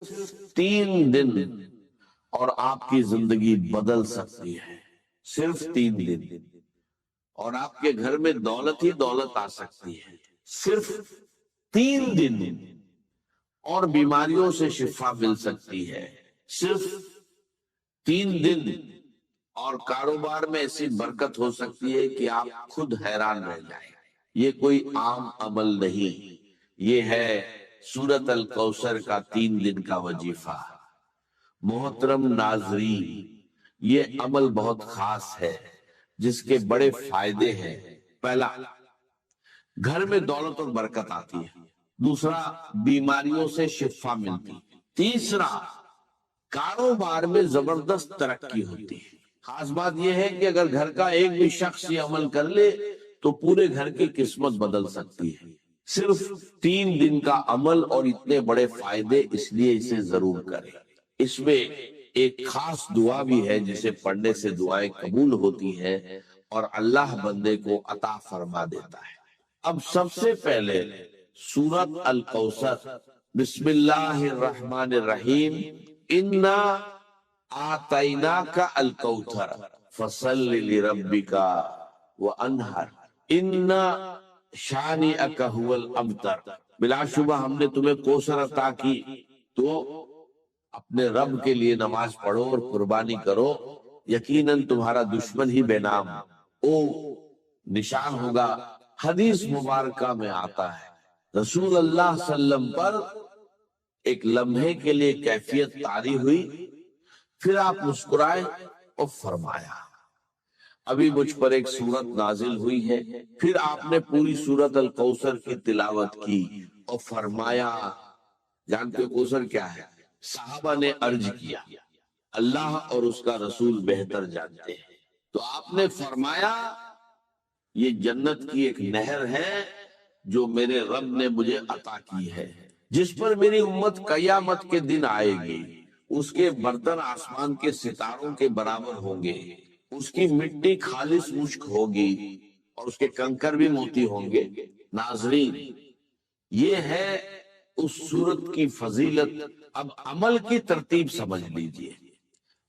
صرف 3 دن اور آپ کی زندگی بدل سکتی ہے، صرف 3 دن، اور آپ کے گھر میں دولت ہی دولت آ سکتی ہے، صرف 3 دن، اور بیماریوں سے شفا مل سکتی ہے، صرف 3 دن، اور کاروبار میں ایسی برکت ہو سکتی ہے کہ آپ خود حیران رہ جائیں۔ یہ کوئی عام عمل نہیں، یہ ہے سورۃ الکوثر کا 3 دن کا وظیفہ۔ محترم ناظرین، یہ عمل بہت خاص ہے جس کے بڑے فائدے ہیں۔ پہلا، گھر میں دولت اور برکت آتی ہے۔ دوسرا، بیماریوں سے شفا ملتی۔ تیسرا، کاروبار میں زبردست ترقی ہوتی ہے۔ خاص بات یہ ہے کہ اگر گھر کا ایک بھی شخص یہ عمل کر لے تو پورے گھر کی قسمت بدل سکتی ہے۔ صرف 3 دن کا عمل اور اتنے بڑے فائدے، اس لیے اسے ضرور کریں۔ اس میں ایک خاص دعا بھی ہے جسے پڑھنے سے دعائیں قبول ہوتی ہیں اور اللہ بندے کو عطا فرما دیتا ہے۔ اب سب سے پہلے سورۃ الکوثر، بسم اللہ الرحمن الرحیم، انا آتیناک الکوثر فصل لربک وانحر ان شانئک ھو الابتر۔ بلا شبہ ہم نے تمہیں کوثر عطا کی، تو اپنے رب کے لیے نماز پڑھو اور قربانی کرو، یقیناً تمہارا دشمن ہی بے نام او نشان ہوگا۔ حدیث مبارکہ میں آتا ہے رسول اللہ صلی اللہ علیہ وسلم پر ایک لمحے کے لیے کیفیت طاری ہوئی، پھر آپ مسکرائے اور فرمایا ابھی مجھ پر ایک سورت نازل ہوئی ہے۔ پھر آپ نے پوری سورت الکوثر کی تلاوت کی اور فرمایا، جانتے ہو کوثر کیا ہے؟ صحابہ نے عرض کیا اللہ اور اس کا رسول بہتر جانتے ہیں۔ تو آپ نے فرمایا یہ جنت کی ایک نہر ہے جو میرے رب نے مجھے عطا کی ہے، جس پر میری امت قیامت کے دن آئے گی۔ اس کے برتن آسمان کے ستاروں کے برابر ہوں گے، اس کی مٹی خالص مشک ہوگی اور اس کے کنکر بھی موتی ہوں گے۔ ناظرین، یہ ہے اس سورت کی فضیلت۔ اب عمل کی ترتیب سمجھ لیجئے،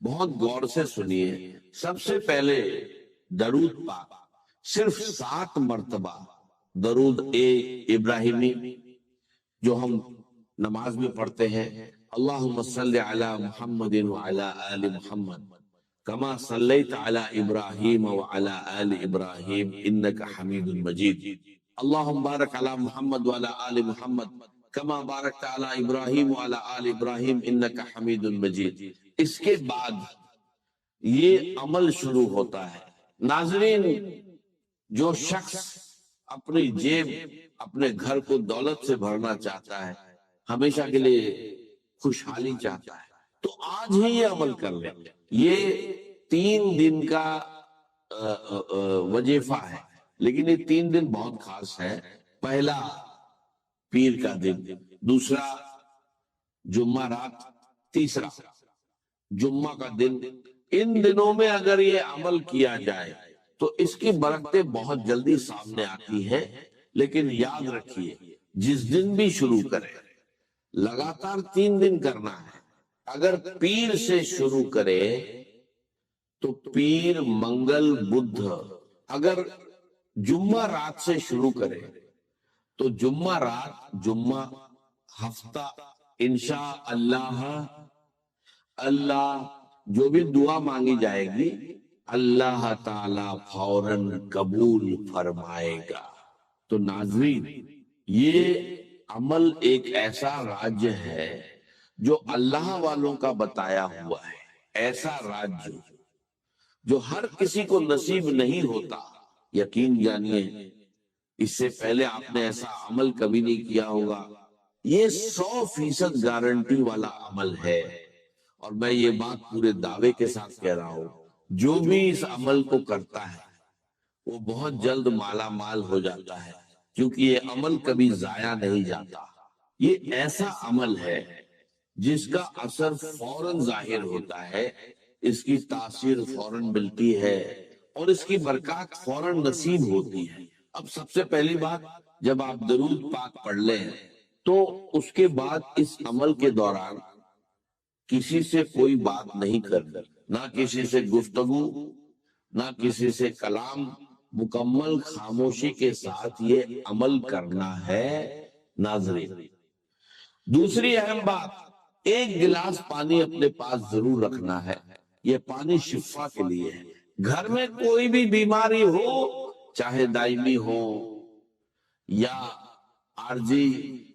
بہت غور سے سنیے۔ سب سے پہلے درود پاک، صرف 7 مرتبہ درود ابراہیمی جو ہم نماز میں پڑھتے ہیں، اللہم صلی علی محمد وعلی آل محمد کما صلیت علی ابراہیم وعلی آل ابراہیم انک حمید مجید، اللہم بارک علی محمد وعلی آل محمد کما بارکت علی ابراہیم وعلی آل ابراہیم انک حمید مجید۔ اس کے بعد یہ عمل شروع ہوتا ہے۔ ناظرین، جو شخص اپنی جیب، اپنے گھر کو دولت سے بھرنا چاہتا ہے، ہمیشہ کے لیے خوشحالی چاہتا ہے، تو آج ہی یہ عمل کر لیں۔ یہ 3 دن کا وظیفہ ہے، لیکن یہ 3 دن بہت خاص ہے۔ پہلا پیر کا دن، دوسرا جمعہ رات، تیسرا جمعہ کا دن۔ ان دنوں میں اگر یہ عمل کیا جائے تو اس کی برکتیں بہت جلدی سامنے آتی ہیں، لیکن یاد رکھیے جس دن بھی شروع کریں لگاتار 3 دن کرنا ہے۔ اگر پیر سے شروع کرے تو پیر، منگل، بدھ، اگر جمعہ رات سے شروع کرے تو جمعہ رات، جمعہ، ہفتہ، انشاءاللہ اللہ جو بھی دعا مانگی جائے گی اللہ تعالی فوراً قبول فرمائے گا۔ تو ناظرین، یہ عمل ایک ایسا راج ہے جو اللہ والوں کا بتایا ہوا ہے، ایسا راج جو ہر کسی کو نصیب نہیں ہوتا۔ یقین جانیے اس سے پہلے آپ نے ایسا عمل کبھی نہیں کیا ہوگا۔ یہ 100% گارنٹی والا عمل ہے، اور میں یہ بات پورے دعوے کے ساتھ کہہ رہا ہوں، جو بھی اس عمل کو کرتا ہے وہ بہت جلد مالا مال ہو جاتا ہے، کیونکہ یہ عمل کبھی ضائع نہیں جاتا۔ یہ ایسا عمل ہے جس کا اثر فوراً ظاہر ہوتا ہے، اس کی تاثیر فوراً ملتی ہے اور اس کی برکات فوراً نصیب ہوتی ہے۔ اب سب سے پہلی بات، جب آپ درود پاک پڑھ لیں تو اس کے بعد اس عمل کے دوران کسی سے کوئی بات نہیں کرنی، نہ کسی سے گفتگو، نہ کسی سے کلام، مکمل خاموشی کے ساتھ یہ عمل کرنا ہے ناظرین۔ دوسری اہم بات، ایک گلاس پانی اپنے پاس ضرور رکھنا ہے، یہ پانی شفا کے لیے ہے۔ گھر میں کوئی بھی بیماری ہو، چاہے دائمی ہو یا عارضی،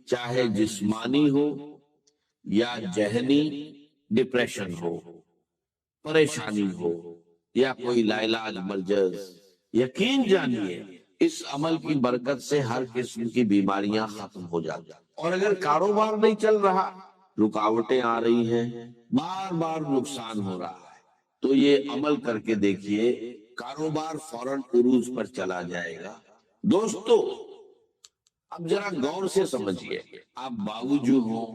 چاہے جسمانی ہو یا ذہنی ڈپریشن ہو، پریشانی ہو یا کوئی لاعلاج مرض، یقین جانیے اس عمل کی برکت سے ہر قسم کی بیماریاں ختم ہو جاتی ہیں۔ اور اگر کاروبار نہیں چل رہا، رکاوٹیں آ رہی ہیں، بار بار نقصان ہو رہا ہے، تو یہ عمل کر کے دیکھیے، کاروبار فوراً عروج پر چلا جائے گا۔ دوستو، اب ذرا غور سے سمجھیے، آپ باوجود ہو،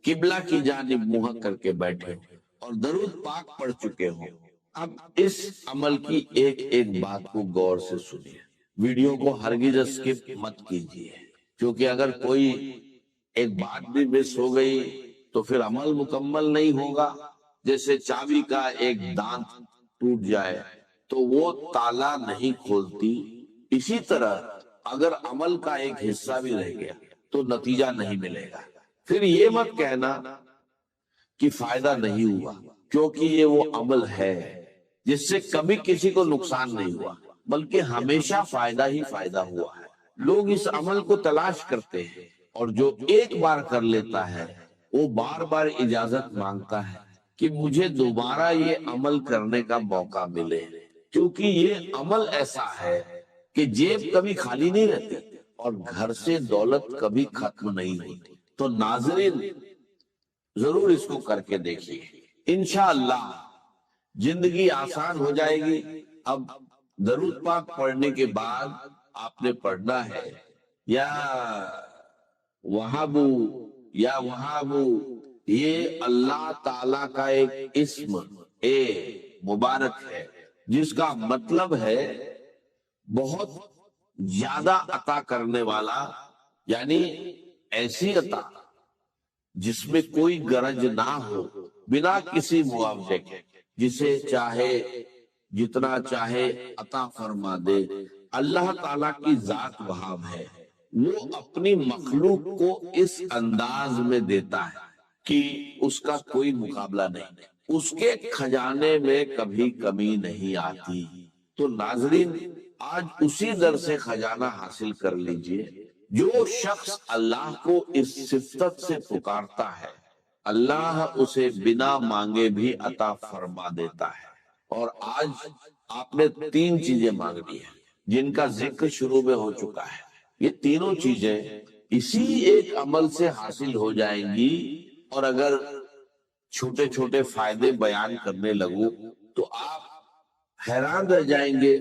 قبلہ کی جانب منہ کر کے بیٹھے ہو اور درود پاک پڑھ چکے ہو، اب اس عمل کی ایک ایک بات کو غور سے سنیے، ویڈیو کو ہرگز اسکپ مت کیجیے، کیونکہ اگر کوئی ایک بات بھی مس ہو گئی تو پھر عمل مکمل نہیں ہوگا۔ جیسے چابی کا ایک دانت ٹوٹ جائے تو وہ تالا نہیں کھولتی، اسی طرح اگر عمل کا ایک حصہ بھی رہ گیا تو نتیجہ نہیں ملے گا۔ پھر یہ مت کہنا کہ فائدہ نہیں ہوا، کیونکہ یہ وہ عمل ہے جس سے کبھی کسی کو نقصان نہیں ہوا، بلکہ ہمیشہ فائدہ ہی فائدہ ہوا ہے۔ لوگ اس عمل کو تلاش کرتے ہیں، اور جو ایک بار کر لیتا ہے وہ بار بار اجازت مانگتا ہے کہ مجھے دوبارہ یہ عمل کرنے کا موقع ملے، کیونکہ یہ عمل ایسا ہے کہ جیب کبھی خالی نہیں رہتی اور گھر سے دولت کبھی ختم نہیں ہوتی۔ تو ناظرین، ضرور اس کو کر کے دیکھیے، انشاءاللہ زندگی آسان ہو جائے گی۔ اب درود پاک پڑھنے کے بعد آپ نے پڑھنا ہے یا وہابو یا وہابو، یہ اللہ تعالیٰ کا ایک اسم مبارک ہے جس کا مطلب ہے بہت زیادہ عطا کرنے والا، یعنی ایسی عطا جس میں کوئی غرض نہ ہو، بنا کسی معاوضے کے، جسے چاہے جتنا چاہے عطا فرما دے۔ اللہ تعالیٰ کی ذات وہاب ہے، وہ اپنی مخلوق کو اس انداز میں دیتا ہے کہ اس کا کوئی مقابلہ نہیں، اس کے خزانے میں کبھی کمی نہیں آتی۔ تو ناظرین، آج اسی در سے خزانہ حاصل کر لیجئے۔ جو شخص اللہ کو اس صفت سے پکارتا ہے، اللہ اسے بنا مانگے بھی عطا فرما دیتا ہے۔ اور آج آپ نے 3 چیزیں مانگنی ہیں جن کا ذکر شروع میں ہو چکا ہے، یہ تینوں چیزیں اسی ایک عمل سے حاصل ہو جائیں گی۔ اور اگر چھوٹے چھوٹے فائدے بیان کرنے لگوں تو آپ حیران رہ جائیں گے،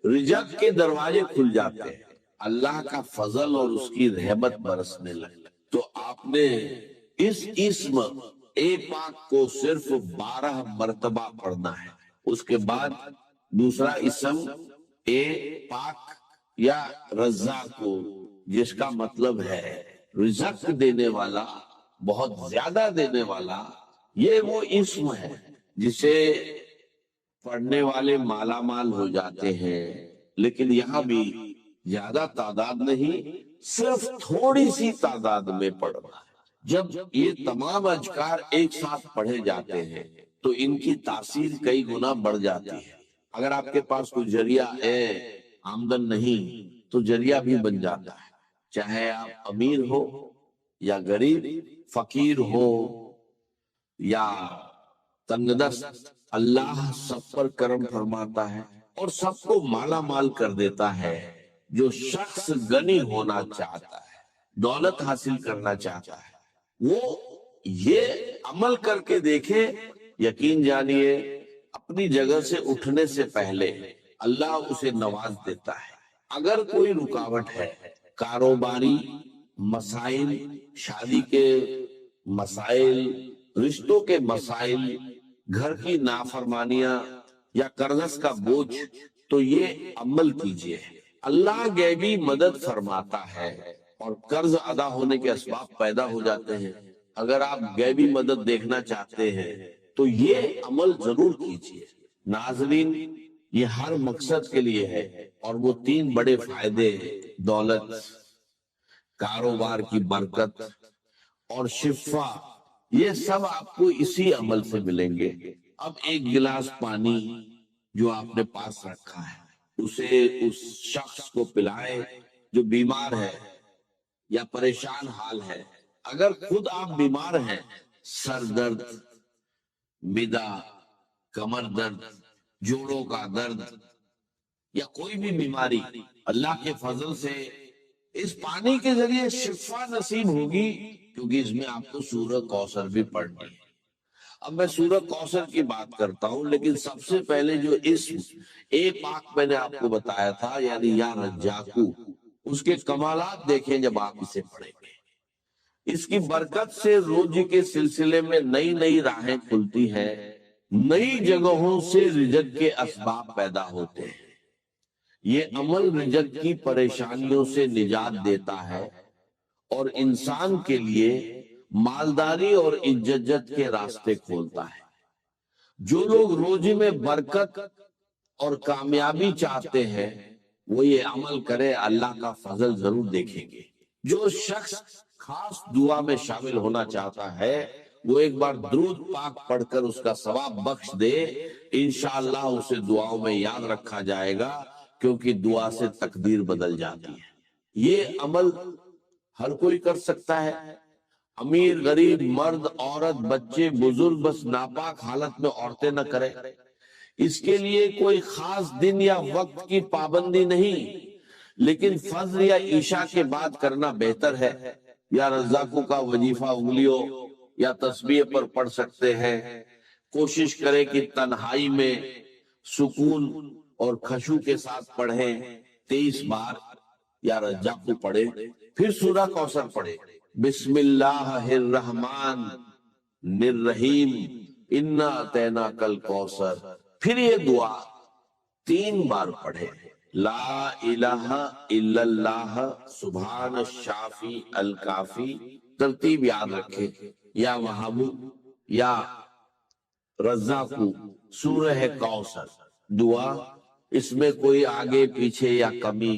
رزق کے دروازے کھل جاتے ہیں، اللہ کا فضل اور اس کی رحمت برسنے لگے۔ تو آپ نے اس اسم پاک کو صرف 12 مرتبہ پڑھنا ہے۔ اس کے بعد دوسرا اسم پاک یا رزاق کو، جس کا مطلب ہے رزق دینے والا، بہت زیادہ دینے والا۔ یہ وہ اسم ہے جسے پڑھنے والے مالا مال ہو جاتے ہیں، لیکن یہاں بھی زیادہ تعداد نہیں، صرف تھوڑی سی تعداد میں پڑھنا ہے۔ جب یہ تمام اذکار ایک ساتھ پڑھے جاتے ہیں تو ان کی تاثیر کئی گنا بڑھ جاتی ہے۔ اگر آپ کے پاس کوئی ذریعہ آمدن نہیں تو ذریعہ بھی بن جاتا ہے، چاہے آپ امیر ہو یا غریب، فقیر ہو یا تنگ دست، اللہ سب پر کرم فرماتا ہے اور سب کو مالا مال کر دیتا ہے۔ جو شخص غنی ہونا چاہتا ہے، دولت حاصل کرنا چاہتا ہے، وہ یہ عمل کر کے دیکھے، یقین جانیے اپنی جگہ سے اٹھنے سے پہلے اللہ اسے نواز دیتا ہے۔ اگر کوئی رکاوٹ ہے، کاروباری مسائل، شادی کے مسائل، رشتوں کے مسائل، گھر کی نافرمانیاں یا قرض کا بوجھ، تو یہ عمل کیجئے، اللہ غیبی مدد فرماتا ہے اور قرض ادا ہونے کے اسباب پیدا ہو جاتے ہیں۔ اگر آپ غیبی مدد دیکھنا چاہتے ہیں تو یہ عمل ضرور کیجیے۔ ناظرین، یہ ہر مقصد کے لیے ہے، اور وہ 3 بڑے فائدے، دولت، کاروبار کی برکت اور شفا، یہ سب آپ کو اسی عمل سے ملیں گے۔ اب ایک گلاس پانی جو آپ نے پاس رکھا ہے، اسے اس شخص کو پلائے جو بیمار ہے یا پریشان حال ہے۔ اگر خود آپ بیمار ہیں، سر درد، معدہ، کمر درد، جوڑوں کا درد یا کوئی بھی بیماری، اللہ کے فضل سے اس پانی کے ذریعے شفا نصیب ہوگی، کیونکہ اس میں آپ کو سورہ کوثر بھی پڑھنی ہے۔ اب میں سورہ کوثر کی بات کرتا ہوں، لیکن سب سے پہلے جو اسم ایک پاک میں نے آپ کو بتایا تھا، یعنی یا رجاکو، اس کے کمالات دیکھیں جب آپ اسے پڑھیں گے۔ اس کی برکت سے روزی کے سلسلے میں نئی نئی راہیں کھلتی ہیں، نئی جگہوں سے رزق کے اسباب پیدا ہوتے ہیں۔ یہ عمل رزق کی پریشانیوں سے نجات دیتا ہے اور انسان کے لیے مالداری اور عزت کے راستے کھولتا ہے۔ جو لوگ روزی میں برکت اور کامیابی چاہتے ہیں وہ یہ عمل کرے، اللہ کا فضل ضرور دیکھیں گے۔ جو شخص خاص دعا میں شامل ہونا چاہتا ہے وہ ایک بار درود پاک پڑھ کر اس کا ثواب بخش دے، انشاءاللہ اسے دعاؤں میں یاد رکھا جائے گا، کیونکہ دعا سے تقدیر بدل جاتی ہے۔ یہ عمل ہر کوئی کر سکتا ہے، امیر غریب، مرد عورت، بچے بزرگ، بس ناپاک حالت میں عورتیں نہ کریں۔ اس کے لیے کوئی خاص دن یا وقت کی پابندی نہیں، لیکن فجر یا عشاء کے بعد کرنا بہتر ہے۔ یا رزاقوں کا وظیفہ انگلیوں یا تسبیح پر پڑھ سکتے ہیں۔ کوشش کریں کہ تنہائی میں سکون اور خشوع کے ساتھ پڑھیں۔ 23 بار یا رزاقوں پڑھیں، پھر سورہ کوثر پڑھیں۔ بسم اللہ الرحمن الرحیم انا اعطیناک الکوثر، پھر یہ دعا 3 بار پڑھیں۔ لا الہ الا اللہ سبحان الشافی الکافی، ترتیب یاد رکھیں، یا وہاب یا رزاقو، سورہ کوثر دعا، اس میں کوئی آگے پیچھے یا کمی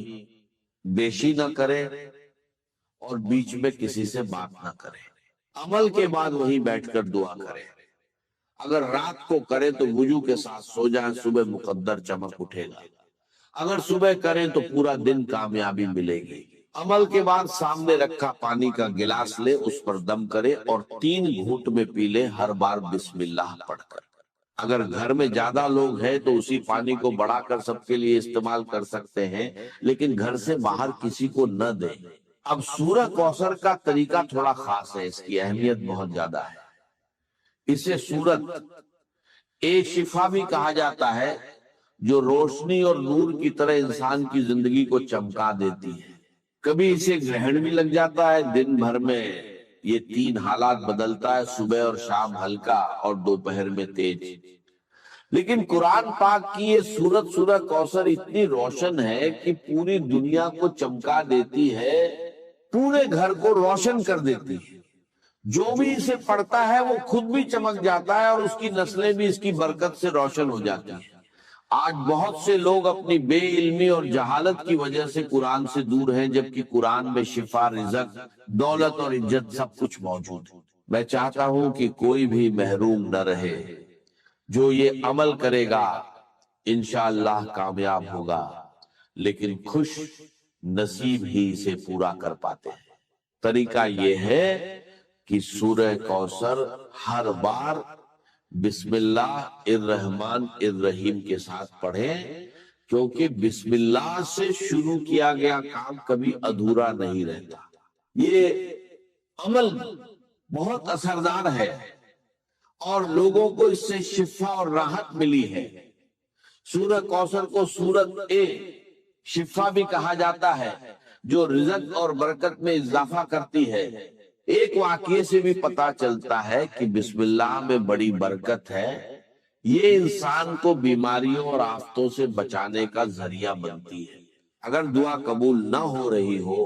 بیشی نہ کرے اور بیچ میں کسی سے بات نہ کرے۔ عمل کے بعد وہیں بیٹھ کر دعا کرے۔ اگر رات کو کرے تو وضو کے ساتھ سو جائیں، صبح مقدر چمک اٹھے گا۔ اگر صبح کریں تو پورا دن کامیابی ملے گی۔ عمل کے بعد سامنے رکھا پانی کا گلاس لے، اس پر دم کرے اور 3 گھونٹ میں پی لے، ہر بار بسم اللہ پڑھ کر۔ اگر گھر میں زیادہ لوگ ہیں تو اسی پانی کو بڑھا کر سب کے لیے استعمال کر سکتے ہیں، لیکن گھر سے باہر کسی کو نہ دیں۔ اب سورہ کوثر کا طریقہ تھوڑا خاص ہے، اس کی اہمیت بہت زیادہ ہے۔ اسے سورت شفا بھی کہا جاتا ہے، جو روشنی اور نور کی طرح انسان کی زندگی کو چمکا دیتی ہے۔ کبھی اسے گرہن بھی لگ جاتا ہے، دن بھر میں یہ 3 حالات بدلتا ہے، صبح اور شام ہلکا اور دوپہر میں تیز۔ لیکن قرآن پاک کی یہ سورت سورہ کوثر اتنی روشن ہے کہ پوری دنیا کو چمکا دیتی ہے، پورے گھر کو روشن کر دیتی ہے۔ جو بھی اسے پڑھتا ہے وہ خود بھی چمک جاتا ہے اور اس کی نسلیں بھی اس کی برکت سے روشن ہو جاتی ہیں۔ آج بہت سے لوگ اپنی بے علمی اور جہالت کی وجہ سے قرآن سے دور ہیں، جبکہ قرآن میں شفا، رزق، دولت اور عزت سب کچھ موجود ہے۔ میں چاہتا ہوں کہ کوئی بھی محروم نہ رہے۔ جو یہ عمل کرے گا انشاءاللہ کامیاب ہوگا، لیکن خوش نصیب ہی اسے پورا کر پاتے ہیں۔ طریقہ یہ ہے کہ سورہ کوثر ہر بار بسم اللہ الرحمن الرحیم کے ساتھ پڑھیں، کیونکہ بسم اللہ سے شروع کیا گیا کام کبھی ادھورا نہیں رہتا۔ یہ عمل بہت اثردار ہے اور لوگوں کو اس سے شفا اور راحت ملی ہے۔ سورہ کوثر کو سورت شفا بھی کہا جاتا ہے، جو رزق اور برکت میں اضافہ کرتی ہے۔ ایک واقعے سے بھی پتا چلتا ہے کہ بسم اللہ میں بڑی برکت ہے۔ یہ انسان کو بیماریوں اور آفتوں سے بچانے کا ذریعہ بنتی ہے۔ اگر دعا قبول نہ ہو رہی ہو